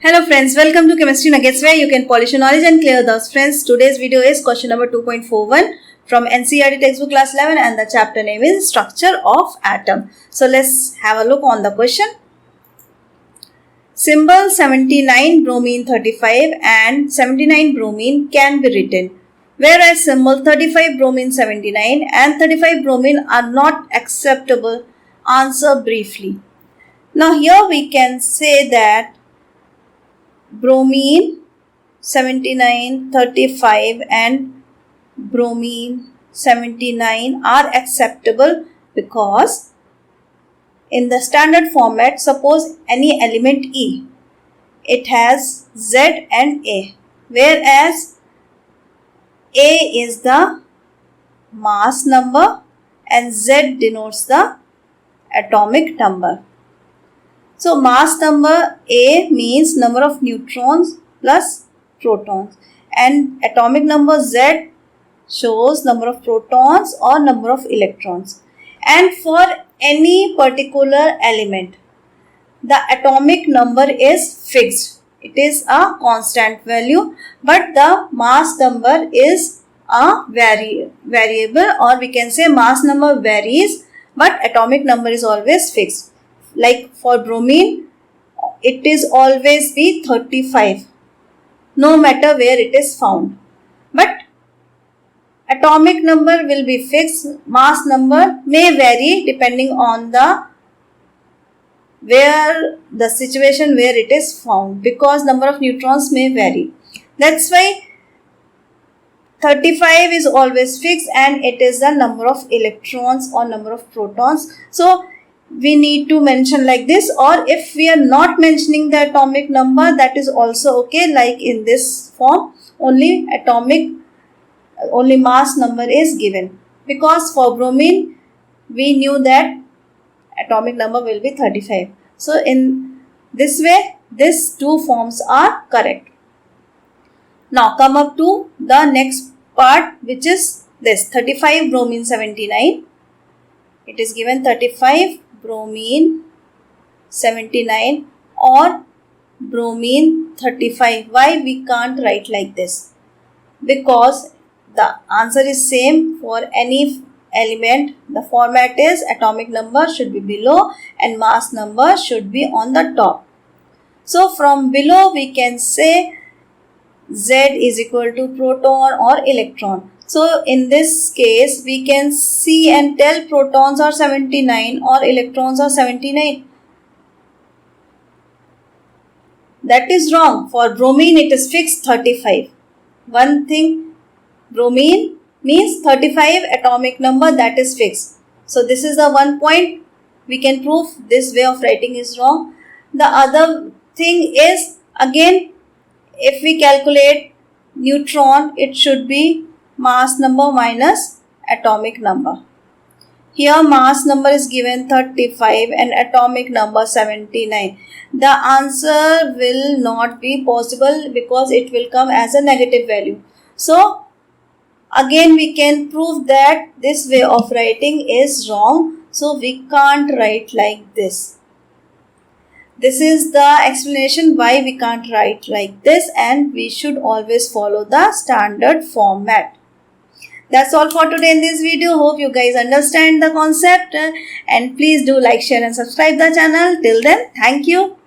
Hello friends, welcome to Chemistry Nuggets where you can polish your knowledge and clear those. Friends, today's video is question number 2.41 from NCERT textbook class 11 and the chapter name is Structure of Atom. So let's have a look on the question. Symbol 79 bromine 35 and 79 bromine can be written, whereas symbol 35 bromine 79 and 35 bromine are not acceptable. Answer briefly. Now here we can say that bromine 79, 35 and bromine 79 are acceptable because in the standard format, suppose any element E, it has Z and A, whereas A is the mass number and Z denotes the atomic number. So mass number A means number of neutrons plus protons and atomic number Z shows number of protons or number of electrons. And for any particular element, the atomic number is fixed. It is a constant value, but the mass number is a variable, or we can say mass number varies, but atomic number is always fixed. Like for bromine, it is always be 35, no matter where it is found. But atomic number will be fixed. Mass number may vary depending on the situation where it is found, because number of neutrons may vary. That's why 35 is always fixed and it is the number of electrons or number of protons. So we need to mention like this, or if we are not mentioning the atomic number, that is also okay, like in this form, only mass number is given, because for bromine we knew that atomic number will be 35. So in this way, these two forms are correct. Now come up to the next part, which is this 35 bromine 79. It is given 35 bromine 79 or bromine 35. Why we can't write like this? Because the answer is same for any element. The format is atomic number should be below and mass number should be on the top. So from below we can say Z is equal to proton or electron. So in this case, we can see and tell protons are 79 or electrons are 79. That is wrong. For bromine, it is fixed 35. One thing, bromine means 35 atomic number, that is fixed. So this is the one point we can prove this way of writing is wrong. The other thing is, again, if we calculate neutron, it should be mass number minus atomic number. Here mass number is given 35 and atomic number 79. The answer will not be possible because it will come as a negative value. So again we can prove that this way of writing is wrong. So we can't write like this. This is the explanation why we can't write like this, and we should always follow the standard format. That's all for today in this video. Hope you guys understand the concept, and please do like, share and subscribe the channel. Till then, thank you.